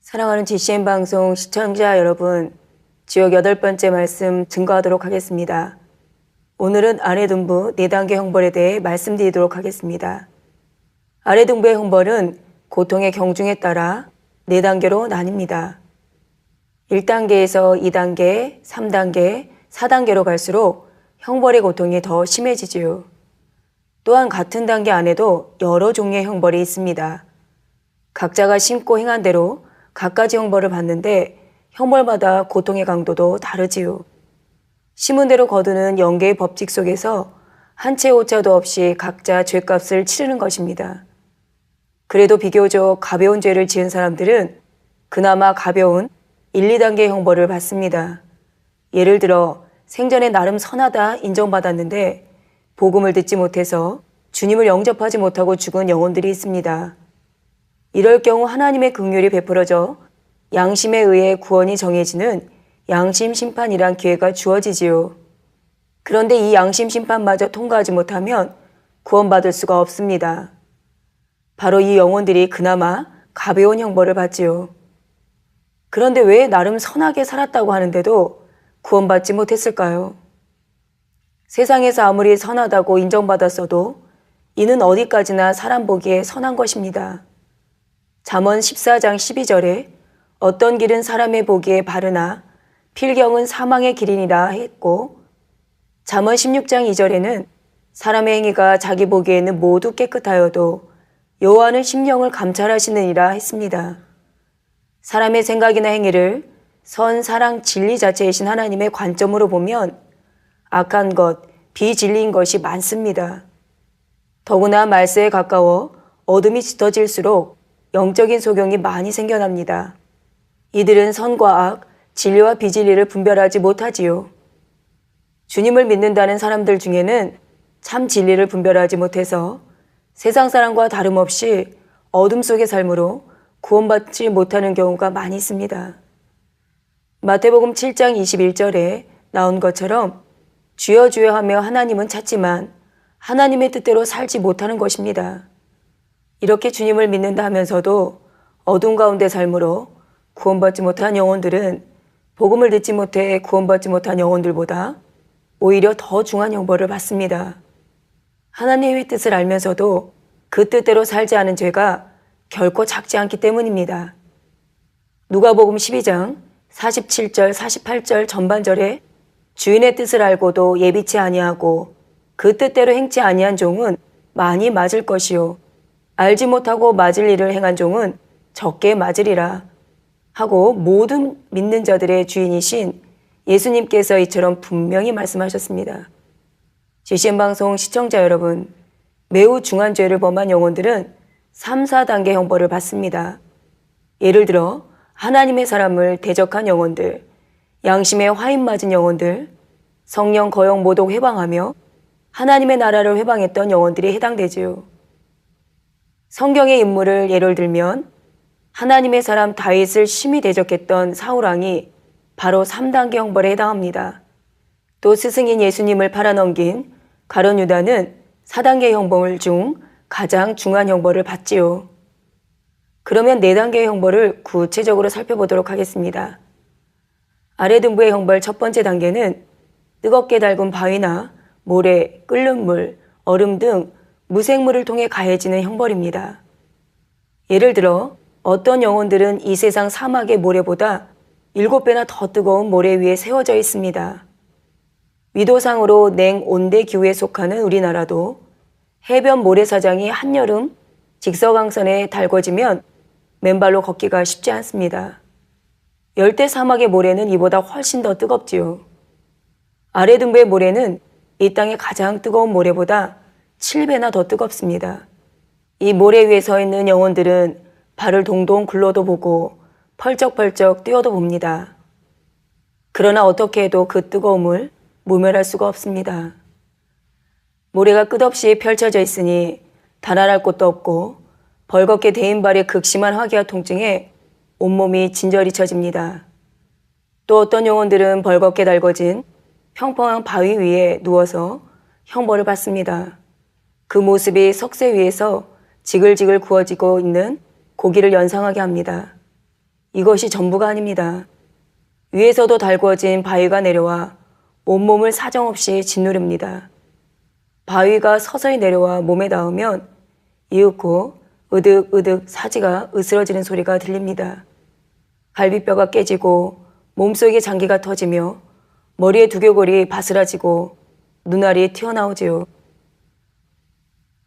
사랑하는 GCN 방송 시청자 여러분, 지역 8번째 말씀 증거하도록 하겠습니다. 오늘은 아래등부 4단계 형벌에 대해 말씀드리도록 하겠습니다. 아래등부의 형벌은 고통의 경중에 따라 4단계로 나뉩니다. 1단계에서 2단계, 3단계, 4단계로 갈수록 형벌의 고통이 더 심해지지요. 또한 같은 단계 안에도 여러 종류의 형벌이 있습니다. 각자가 심고 행한 대로 갖가지 형벌을 받는데 형벌마다 고통의 강도도 다르지요. 심은 대로 거두는 영계의 법칙 속에서 한 채 오차도 없이 각자 죄값을 치르는 것입니다. 그래도 비교적 가벼운 죄를 지은 사람들은 그나마 가벼운 1, 2단계 형벌을 받습니다. 예를 들어 생전에 나름 선하다 인정받았는데 복음을 듣지 못해서 주님을 영접하지 못하고 죽은 영혼들이 있습니다. 이럴 경우 하나님의 긍휼이 베풀어져 양심에 의해 구원이 정해지는 양심 심판이란 기회가 주어지지요. 그런데 이 양심 심판마저 통과하지 못하면 구원받을 수가 없습니다. 바로 이 영혼들이 그나마 가벼운 형벌을 받지요. 그런데 왜 나름 선하게 살았다고 하는데도 구원받지 못했을까요? 세상에서 아무리 선하다고 인정받았어도 이는 어디까지나 사람 보기에 선한 것입니다. 잠언 14장 12절에 어떤 길은 사람의 보기에 바르나 필경은 사망의 길이니라 했고, 잠언 16장 2절에는 사람의 행위가 자기 보기에는 모두 깨끗하여도 여호와는 심령을 감찰하시느니라 했습니다. 사람의 생각이나 행위를 선, 사랑, 진리 자체이신 하나님의 관점으로 보면 악한 것, 비진리인 것이 많습니다. 더구나 말세에 가까워 어둠이 짙어질수록 영적인 소경이 많이 생겨납니다. 이들은 선과 악, 진리와 비진리를 분별하지 못하지요. 주님을 믿는다는 사람들 중에는 참 진리를 분별하지 못해서 세상 사람과 다름없이 어둠 속의 삶으로 구원받지 못하는 경우가 많이 있습니다. 마태복음 7장 21절에 나온 것처럼 주여 주여 하며 하나님은 찾지만 하나님의 뜻대로 살지 못하는 것입니다. 이렇게 주님을 믿는다 하면서도 어둠 가운데 삶으로 구원받지 못한 영혼들은 복음을 듣지 못해 구원받지 못한 영혼들보다 오히려 더 중한 형벌을 받습니다. 하나님의 뜻을 알면서도 그 뜻대로 살지 않은 죄가 결코 작지 않기 때문입니다. 누가복음 12장 47절 48절 전반절에 주인의 뜻을 알고도 예비치 아니하고 그 뜻대로 행치 아니한 종은 많이 맞을 것이요 알지 못하고 맞을 일을 행한 종은 적게 맞으리라 하고 모든 믿는 자들의 주인이신 예수님께서 이처럼 분명히 말씀하셨습니다. GCN 방송 시청자 여러분, 매우 중한 죄를 범한 영혼들은 3, 4단계 형벌을 받습니다. 예를 들어 하나님의 사람을 대적한 영혼들, 양심에 화인 맞은 영혼들, 성령 거역 모독 회방하며 하나님의 나라를 회방했던 영혼들이 해당되지요. 성경의 인물을 예를 들면 하나님의 사람 다윗을 심히 대적했던 사울왕이 바로 3단계 형벌에 해당합니다. 또 스승인 예수님을 팔아넘긴 가룟 유다는 4단계 형벌 중 가장 중한 형벌을 받지요. 그러면 4단계의 형벌을 구체적으로 살펴보도록 하겠습니다. 아래등부의 형벌 첫 번째 단계는 뜨겁게 달군 바위나 모래, 끓는 물, 얼음 등 무생물을 통해 가해지는 형벌입니다. 예를 들어 어떤 영혼들은 이 세상 사막의 모래보다 7배나 더 뜨거운 모래 위에 세워져 있습니다. 위도상으로 냉온대 기후에 속하는 우리나라도 해변 모래사장이 한여름 직서강선에 달궈지면 맨발로 걷기가 쉽지 않습니다. 열대 사막의 모래는 이보다 훨씬 더 뜨겁지요. 아래등부의 모래는 이 땅의 가장 뜨거운 모래보다 7배나 더 뜨겁습니다. 이 모래 위에 서 있는 영혼들은 발을 동동 굴러도 보고 펄쩍펄쩍 뛰어도 봅니다. 그러나 어떻게 해도 그 뜨거움을 모면할 수가 없습니다. 모래가 끝없이 펼쳐져 있으니 달아날 곳도 없고 벌겋게 데인 발의 극심한 화기와 통증에 온몸이 진저리 쳐집니다. 또 어떤 영혼들은 벌겋게 달궈진 평평한 바위 위에 누워서 형벌을 받습니다. 그 모습이 석쇠 위에서 지글지글 구워지고 있는 고기를 연상하게 합니다. 이것이 전부가 아닙니다. 위에서도 달구어진 바위가 내려와 온몸을 사정없이 짓누릅니다. 바위가 서서히 내려와 몸에 닿으면 이윽고 으득으득 사지가 으스러지는 소리가 들립니다. 갈비뼈가 깨지고 몸속에 장기가 터지며 머리의 두개골이 바스라지고 눈알이 튀어나오지요.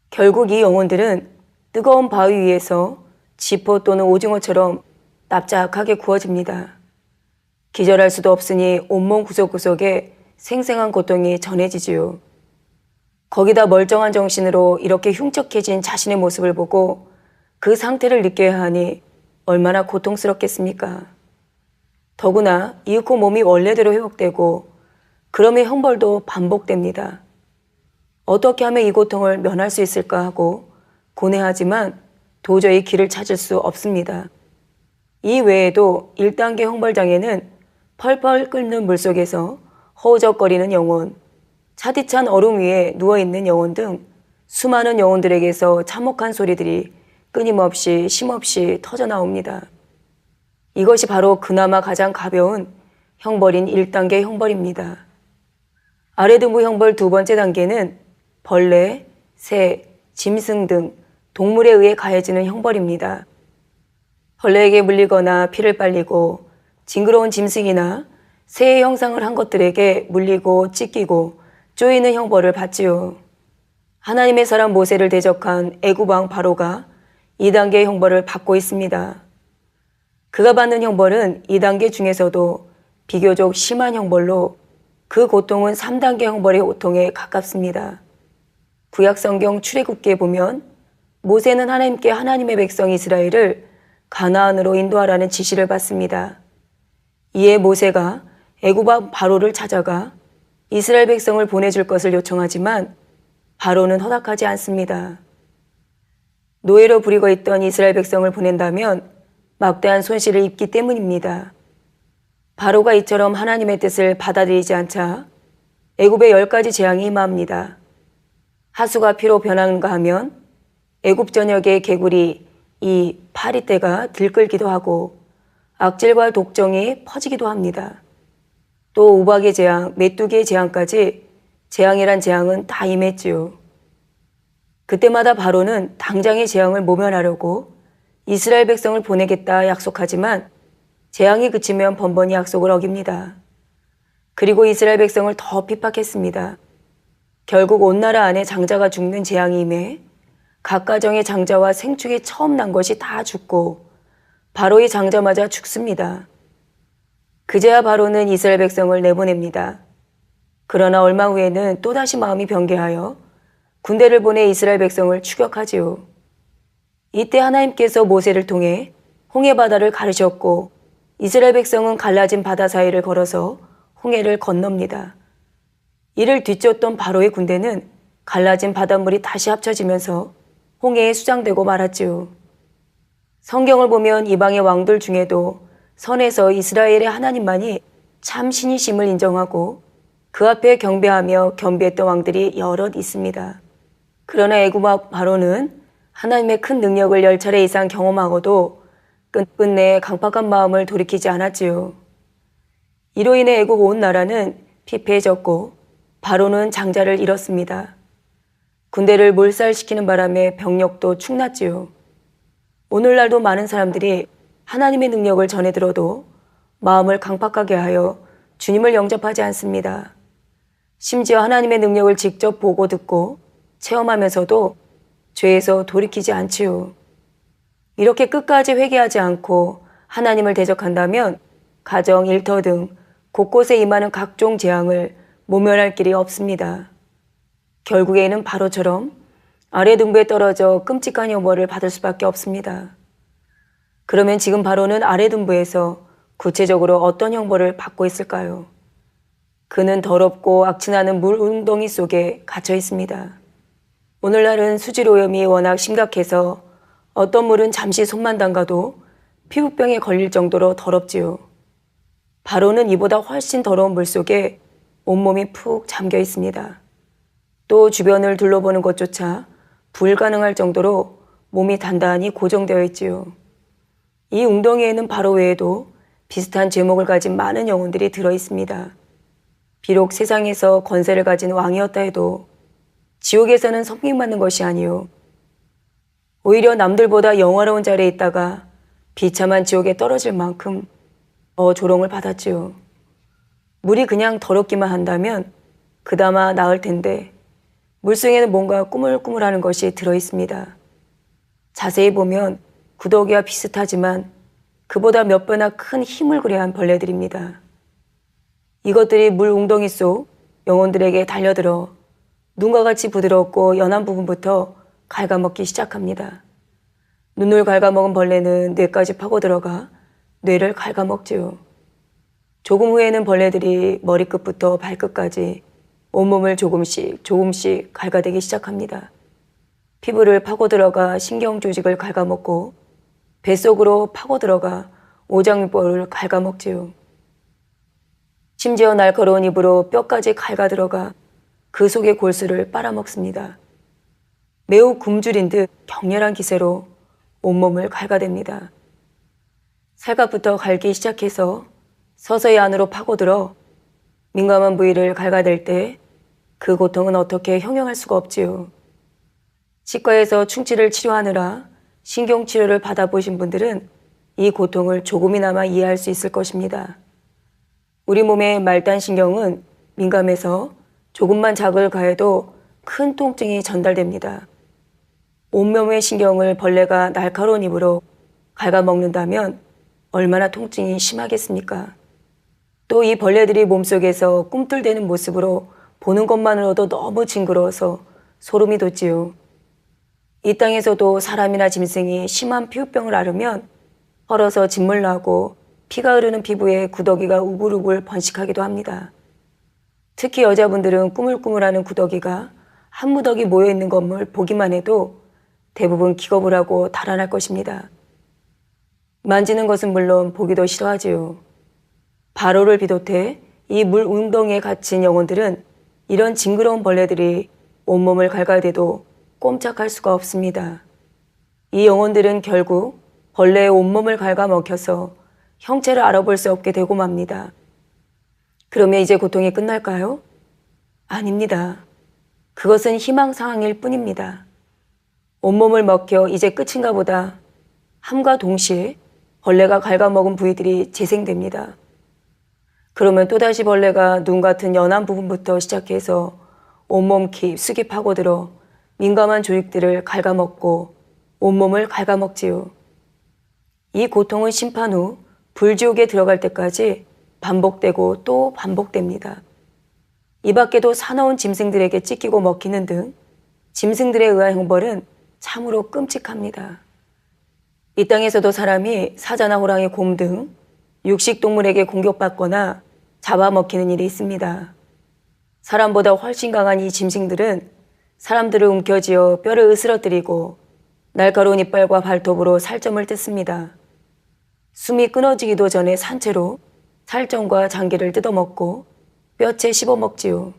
결국 이 영혼들은 뜨거운 바위 위에서 지포 또는 오징어처럼 납작하게 구워집니다. 기절할 수도 없으니 온몸 구석구석에 생생한 고통이 전해지지요. 거기다 멀쩡한 정신으로 이렇게 흉측해진 자신의 모습을 보고 그 상태를 느껴야 하니 얼마나 고통스럽겠습니까? 더구나 이윽고 몸이 원래대로 회복되고 그럼의 형벌도 반복됩니다. 어떻게 하면 이 고통을 면할 수 있을까 하고 고뇌하지만 도저히 길을 찾을 수 없습니다. 이 외에도 1단계 형벌장에는 펄펄 끓는 물속에서 허우적거리는 영혼, 차디찬 얼음 위에 누워있는 영혼 등 수많은 영혼들에게서 참혹한 소리들이 끊임없이 쉼없이 터져나옵니다. 이것이 바로 그나마 가장 가벼운 형벌인 1단계 형벌입니다. 아래등부 형벌 두 번째 단계는 벌레, 새, 짐승 등 동물에 의해 가해지는 형벌입니다. 벌레에게 물리거나 피를 빨리고 징그러운 짐승이나 새의 형상을 한 것들에게 물리고 찢기고 쪼이는 형벌을 받지요. 하나님의 사람 모세를 대적한 애굽 왕 바로가 2단계 형벌을 받고 있습니다. 그가 받는 형벌은 2단계 중에서도 비교적 심한 형벌로 그 고통은 3단계 형벌의 고통에 가깝습니다. 구약성경 출애굽기에 보면 모세는 하나님께 하나님의 백성 이스라엘을 가나안으로 인도하라는 지시를 받습니다. 이에 모세가 애굽 왕 바로를 찾아가 이스라엘 백성을 보내줄 것을 요청하지만 바로는 허락하지 않습니다. 노예로 부리고 있던 이스라엘 백성을 보낸다면 막대한 손실을 입기 때문입니다. 바로가 이처럼 하나님의 뜻을 받아들이지 않자 애굽의 10가지 재앙이 임합니다. 하수가 피로 변하는가 하면 애굽 전역의 개구리, 이 파리떼가 들끓기도 하고 악질과 독정이 퍼지기도 합니다. 또 우박의 재앙, 메뚜기의 재앙까지 재앙이란 재앙은 다 임했지요. 그때마다 바로는 당장의 재앙을 모면하려고 이스라엘 백성을 보내겠다 약속하지만 재앙이 그치면 번번이 약속을 어깁니다. 그리고 이스라엘 백성을 더 핍박했습니다. 결국 온 나라 안에 장자가 죽는 재앙이 임해 각 가정의 장자와 생축이 처음 난 것이 다 죽고 바로의 장자마저 죽습니다. 그제야 바로는 이스라엘 백성을 내보냅니다. 그러나 얼마 후에는 또다시 마음이 변개하여 군대를 보내 이스라엘 백성을 추격하지요. 이때 하나님께서 모세를 통해 홍해 바다를 가르셨고 이스라엘 백성은 갈라진 바다 사이를 걸어서 홍해를 건넙니다. 이를 뒤쫓던 바로의 군대는 갈라진 바닷물이 다시 합쳐지면서 홍해에 수장되고 말았지요. 성경을 보면 이방의 왕들 중에도 선에서 이스라엘의 하나님만이 참 신이심을 인정하고 그 앞에 경배하며 겸비했던 왕들이 여럿 있습니다. 그러나 애굽 왕 바로는 하나님의 큰 능력을 10차례 이상 경험하고도 끝끝내 강팍한 마음을 돌이키지 않았지요. 이로 인해 애굽 온 나라는 피폐해졌고 바로는 장자를 잃었습니다. 군대를 몰살시키는 바람에 병력도 축났지요. 오늘날도 많은 사람들이 하나님의 능력을 전해 들어도 마음을 강팍하게 하여 주님을 영접하지 않습니다. 심지어 하나님의 능력을 직접 보고 듣고 체험하면서도 죄에서 돌이키지 않지요. 이렇게 끝까지 회개하지 않고 하나님을 대적한다면 가정, 일터 등 곳곳에 임하는 각종 재앙을 모면할 길이 없습니다. 결국에는 바로처럼 아래 등부에 떨어져 끔찍한 형벌을 받을 수밖에 없습니다. 그러면 지금 바로는 아래 등부에서 구체적으로 어떤 형벌을 받고 있을까요? 그는 더럽고 악취나는 물 웅덩이 속에 갇혀 있습니다. 오늘날은 수질 오염이 워낙 심각해서 어떤 물은 잠시 손만 담가도 피부병에 걸릴 정도로 더럽지요. 바로는 이보다 훨씬 더러운 물 속에 온몸이 푹 잠겨 있습니다. 또 주변을 둘러보는 것조차 불가능할 정도로 몸이 단단히 고정되어 있지요. 이 웅덩이에는 바로 외에도 비슷한 제목을 가진 많은 영혼들이 들어 있습니다. 비록 세상에서 권세를 가진 왕이었다 해도 지옥에서는 섬김받는 것이 아니요, 오히려 남들보다 영화로운 자리에 있다가 비참한 지옥에 떨어질 만큼 더 조롱을 받았지요. 물이 그냥 더럽기만 한다면 그나마 나을 텐데 물속에는 뭔가 꾸물꾸물하는 것이 들어 있습니다. 자세히 보면 구더기와 비슷하지만 그보다 몇 배나 큰 힘을 그려한 벌레들입니다. 이것들이 물 웅덩이 속 영혼들에게 달려들어 눈과 같이 부드럽고 연한 부분부터 갉아먹기 시작합니다. 눈을 갉아먹은 벌레는 뇌까지 파고들어가 뇌를 갉아먹지요. 조금 후에는 벌레들이 머리끝부터 발끝까지 온몸을 조금씩 갉아대기 시작합니다. 피부를 파고들어가 신경 조직을 갉아먹고 뱃속으로 파고들어가 오장육부를 갉아먹지요. 심지어 날카로운 입으로 뼈까지 갉아들어가 그 속의 골수를 빨아먹습니다. 매우 굶주린 듯 격렬한 기세로 온몸을 갉아댑니다. 살갗부터 갈기 시작해서 서서히 안으로 파고들어 민감한 부위를 갉아댈 때 그 고통은 어떻게 형용할 수가 없지요. 치과에서 충치를 치료하느라 신경치료를 받아보신 분들은 이 고통을 조금이나마 이해할 수 있을 것입니다. 우리 몸의 말단신경은 민감해서 조금만 자극을 가해도 큰 통증이 전달됩니다. 온몸의 신경을 벌레가 날카로운 입으로 갉아먹는다면 얼마나 통증이 심하겠습니까? 또 이 벌레들이 몸속에서 꿈틀대는 모습으로 보는 것만으로도 너무 징그러워서 소름이 돋지요. 이 땅에서도 사람이나 짐승이 심한 피부병을 앓으면 헐어서 진물 나고 피가 흐르는 피부에 구더기가 우글우글 번식하기도 합니다. 특히 여자분들은 꾸물꾸물하는 구더기가 한 무더기 모여있는 것을 보기만 해도 대부분 기겁을 하고 달아날 것입니다. 만지는 것은 물론 보기도 싫어하지요. 바로를 비롯해 이 물 웅덩이에 갇힌 영혼들은 이런 징그러운 벌레들이 온몸을 갉아대도 꼼짝할 수가 없습니다. 이 영혼들은 결국 벌레의 온몸을 갉아먹혀서 형체를 알아볼 수 없게 되고 맙니다. 그러면 이제 고통이 끝날까요? 아닙니다. 그것은 희망사항일 뿐입니다. 온몸을 먹혀 이제 끝인가 보다 함과 동시에 벌레가 갉아먹은 부위들이 재생됩니다. 그러면 또다시 벌레가 눈 같은 연한 부분부터 시작해서 온몸 깊숙이 파고들어 민감한 조직들을 갉아먹고 온몸을 갉아먹지요. 이 고통은 심판 후 불지옥에 들어갈 때까지 반복되고 또 반복됩니다. 이 밖에도 사나운 짐승들에게 찢기고 먹히는 등 짐승들에 의한 형벌은 참으로 끔찍합니다. 이 땅에서도 사람이 사자나 호랑이, 곰 등 육식동물에게 공격받거나 잡아먹히는 일이 있습니다. 사람보다 훨씬 강한 이 짐승들은 사람들을 움켜쥐어 뼈를 으스러뜨리고 날카로운 이빨과 발톱으로 살점을 뜯습니다. 숨이 끊어지기도 전에 산채로 살점과 장기를 뜯어먹고 뼈채 씹어먹지요.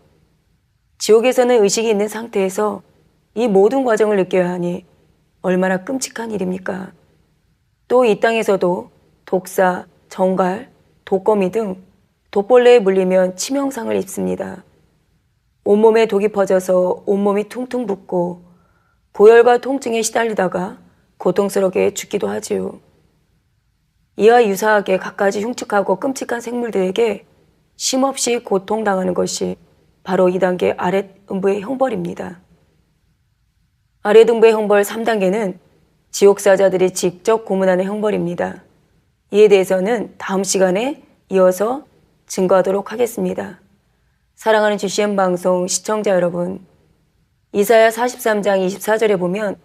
지옥에서는 의식이 있는 상태에서 이 모든 과정을 느껴야 하니 얼마나 끔찍한 일입니까? 또 이 땅에서도 독사, 정갈, 독거미 등 독벌레에 물리면 치명상을 입습니다. 온몸에 독이 퍼져서 온몸이 퉁퉁 붓고 고열과 통증에 시달리다가 고통스럽게 죽기도 하지요. 이와 유사하게 갖가지 흉측하고 끔찍한 생물들에게 쉼없이 고통당하는 것이 바로 2단계 아랫음부의 형벌입니다. 아랫음부의 형벌 3단계는 지옥사자들이 직접 고문하는 형벌입니다. 이에 대해서는 다음 시간에 이어서 증거하도록 하겠습니다. 사랑하는 GCN 방송 시청자 여러분, 이사야 43장 24절에 보면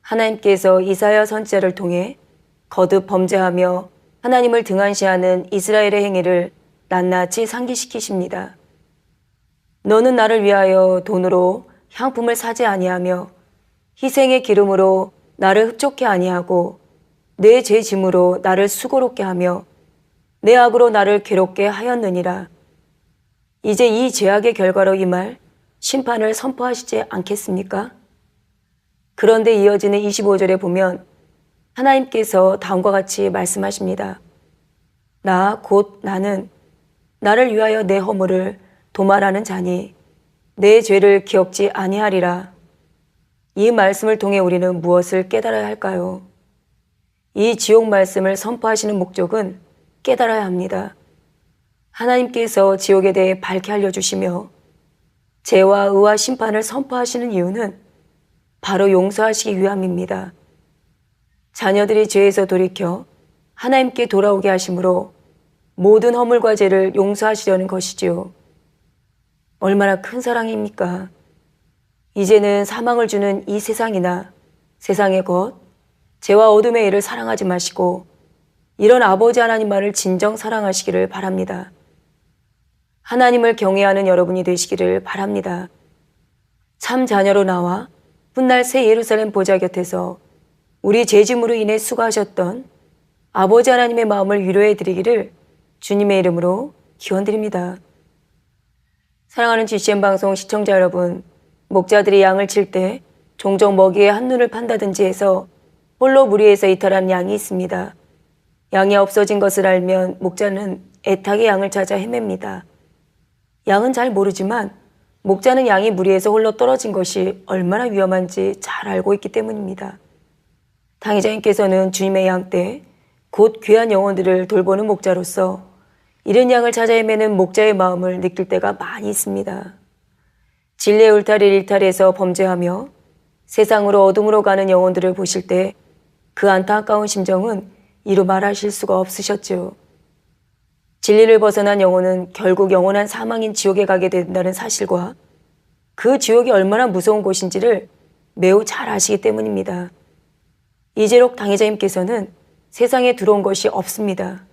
하나님께서 이사야 선지자를 통해 거듭 범죄하며 하나님을 등한시하는 이스라엘의 행위를 낱낱이 상기시키십니다. 너는 나를 위하여 돈으로 향품을 사지 아니하며 희생의 기름으로 나를 흡족해 아니하고 내 죄 짐으로 나를 수고롭게 하며 내 악으로 나를 괴롭게 하였느니라. 이제 이 죄악의 결과로 임할 심판을 선포하시지 않겠습니까? 그런데 이어지는 25절에 보면 하나님께서 다음과 같이 말씀하십니다. 나 곧 나는 나를 위하여 내 허물을 도말하는 자니 내 죄를 기억지 아니하리라. 이 말씀을 통해 우리는 무엇을 깨달아야 할까요? 이 지옥 말씀을 선포하시는 목적은 깨달아야 합니다. 하나님께서 지옥에 대해 밝게 알려주시며 죄와 의와 심판을 선포하시는 이유는 바로 용서하시기 위함입니다. 자녀들이 죄에서 돌이켜 하나님께 돌아오게 하심으로 모든 허물과 죄를 용서하시려는 것이지요. 얼마나 큰 사랑입니까? 이제는 사망을 주는 이 세상이나 세상의 것, 죄와 어둠의 일을 사랑하지 마시고 이런 아버지 하나님만을 진정 사랑하시기를 바랍니다. 하나님을 경외하는 여러분이 되시기를 바랍니다. 참 자녀로 나와 훗날 새 예루살렘 보좌 곁에서 우리 죄짐으로 인해 수고하셨던 아버지 하나님의 마음을 위로해 드리기를 주님의 이름으로 기원드립니다. 사랑하는 GCN 방송 시청자 여러분, 목자들이 양을 칠 때 종종 먹이에 한눈을 판다든지 해서 홀로 무리해서 이탈한 양이 있습니다. 양이 없어진 것을 알면 목자는 애타게 양을 찾아 헤맵니다. 양은 잘 모르지만 목자는 양이 무리해서 홀로 떨어진 것이 얼마나 위험한지 잘 알고 있기 때문입니다. 당회장님께서는 주님의 양 때 곧 귀한 영혼들을 돌보는 목자로서 잃은 양을 찾아 헤매는 목자의 마음을 느낄 때가 많이 있습니다. 진리의 울타리를 일탈해서 범죄하며 세상으로 어둠으로 가는 영혼들을 보실 때 그 안타까운 심정은 이루 말하실 수가 없으셨죠. 진리를 벗어난 영혼은 결국 영원한 사망인 지옥에 가게 된다는 사실과 그 지옥이 얼마나 무서운 곳인지를 매우 잘 아시기 때문입니다. 이재록 당회자님께서는 세상에 들어온 것이 없습니다.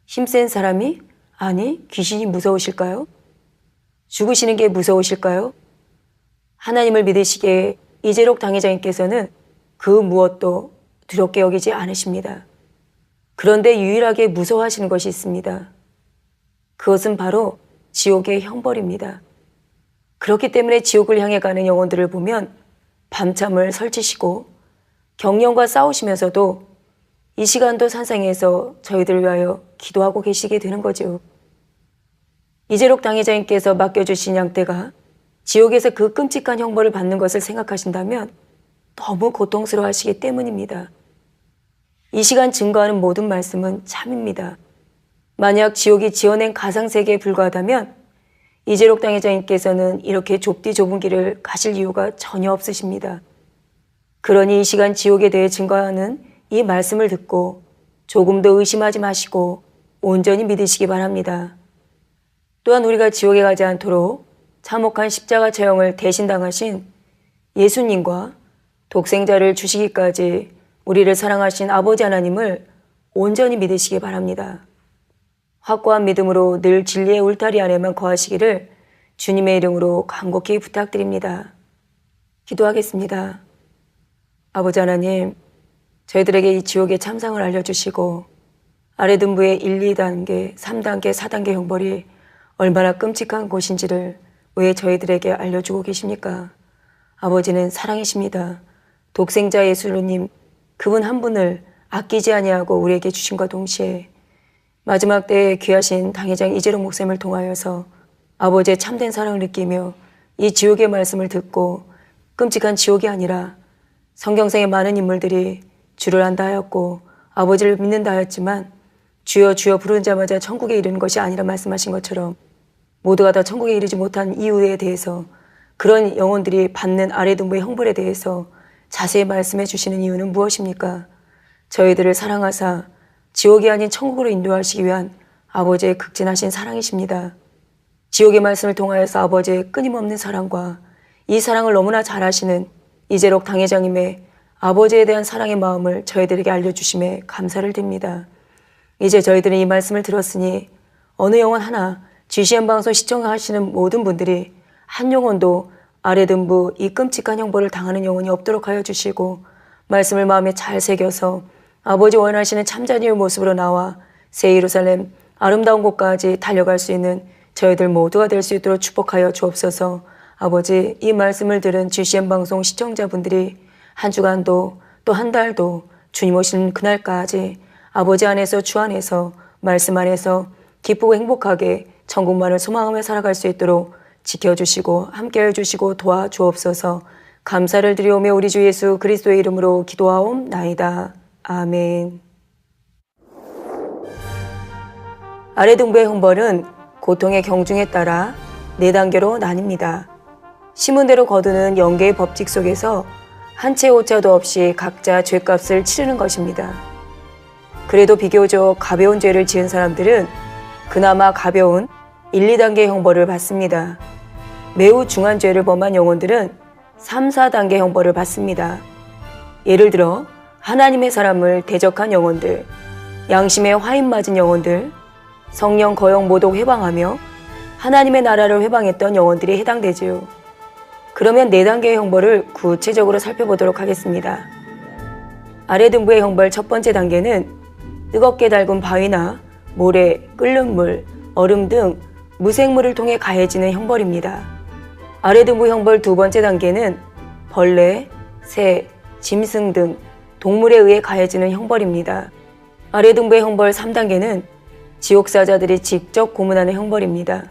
힘센 사람이, 아니 귀신이 무서우실까요? 죽으시는 게 무서우실까요? 하나님을 믿으시기에 이재록 당회자님께서는 그 무엇도 두렵게 여기지 않으십니다. 그런데 유일하게 무서워하시는 것이 있습니다. 그것은 바로 지옥의 형벌입니다. 그렇기 때문에 지옥을 향해 가는 영혼들을 보면 밤잠을 설치시고 경련과 싸우시면서도 이 시간도 산상에서 저희들을 위하여 기도하고 계시게 되는 거죠. 이재록 당회자님께서 맡겨주신 양떼가 지옥에서 그 끔찍한 형벌을 받는 것을 생각하신다면 너무 고통스러워 하시기 때문입니다. 이 시간 증거하는 모든 말씀은 참입니다. 만약 지옥이 지어낸 가상세계에 불과하다면 이재록 당회자님께서는 이렇게 좁디 좁은 길을 가실 이유가 전혀 없으십니다. 그러니 이 시간 지옥에 대해 증거하는 이 말씀을 듣고 조금도 의심하지 마시고 온전히 믿으시기 바랍니다. 또한 우리가 지옥에 가지 않도록 참혹한 십자가 처형을 대신 당하신 예수님과 독생자를 주시기까지 우리를 사랑하신 아버지 하나님을 온전히 믿으시기 바랍니다. 확고한 믿음으로 늘 진리의 울타리 안에만 거하시기를 주님의 이름으로 간곡히 부탁드립니다. 기도하겠습니다. 아버지 하나님, 저희들에게 이 지옥의 참상을 알려주시고 아래등부의 1, 2단계, 3단계, 4단계 형벌이 얼마나 끔찍한 곳인지를 왜 저희들에게 알려주고 계십니까? 아버지는 사랑이십니다. 독생자 예수님, 그분 한 분을 아끼지 아니하고 우리에게 주신과 동시에 마지막 때에 귀하신 당회장 이재록 목사님을 통하여서 아버지의 참된 사랑을 느끼며 이 지옥의 말씀을 듣고 끔찍한 지옥이 아니라 성경상의 많은 인물들이 주를 안다 하였고 아버지를 믿는다 하였지만 주여 주여 부르는 자마자 천국에 이르는 것이 아니라 말씀하신 것처럼 모두가 다 천국에 이르지 못한 이유에 대해서 그런 영혼들이 받는 아래등부의 형벌에 대해서 자세히 말씀해 주시는 이유는 무엇입니까? 저희들을 사랑하사 지옥이 아닌 천국으로 인도하시기 위한 아버지의 극진하신 사랑이십니다. 지옥의 말씀을 통하여서 아버지의 끊임없는 사랑과 이 사랑을 너무나 잘 아시는 이재록 당회장님의 아버지에 대한 사랑의 마음을 저희들에게 알려주심에 감사를 드립니다. 이제 저희들은 이 말씀을 들었으니 어느 영혼 하나 GCN 방송 시청하시는 모든 분들이 한 영혼도 아래등부 이 끔찍한 형벌을 당하는 영혼이 없도록 하여 주시고 말씀을 마음에 잘 새겨서 아버지 원하시는 참자녀의 모습으로 나와 새 예루살렘 아름다운 곳까지 달려갈 수 있는 저희들 모두가 될 수 있도록 축복하여 주옵소서. 아버지, 이 말씀을 들은 GCN 방송 시청자분들이 한 주간도 또 한 달도 주님 오신 그날까지 아버지 안에서 주 안에서 말씀 안에서 기쁘고 행복하게 천국만을 소망하며 살아갈 수 있도록 지켜주시고 함께해 주시고 도와주옵소서. 감사를 드리오며 우리 주 예수 그리스도의 이름으로 기도하옵나이다. 아멘. 아래 등부의 형벌은 고통의 경중에 따라 4단계로 나뉩니다. 심은대로 거두는 영계의 법칙 속에서 한 채의 오차도 없이 각자 죄값을 치르는 것입니다. 그래도 비교적 가벼운 죄를 지은 사람들은 그나마 가벼운 1, 2단계 형벌을 받습니다. 매우 중한 죄를 범한 영혼들은 3, 4단계 형벌을 받습니다. 예를 들어 하나님의 사람을 대적한 영혼들, 양심에 화인 맞은 영혼들, 성령 거역 모독 회방하며 하나님의 나라를 회방했던 영혼들이 해당되지요. 그러면 4단계의 형벌을 구체적으로 살펴보도록 하겠습니다. 아래 등부의 형벌 첫 번째 단계는 뜨겁게 달군 바위나 모래, 끓는 물, 얼음 등 무생물을 통해 가해지는 형벌입니다. 아래 등부 형벌 두 번째 단계는 벌레, 새, 짐승 등 동물에 의해 가해지는 형벌입니다. 아래 등부의 형벌 3단계는 지옥사자들이 직접 고문하는 형벌입니다.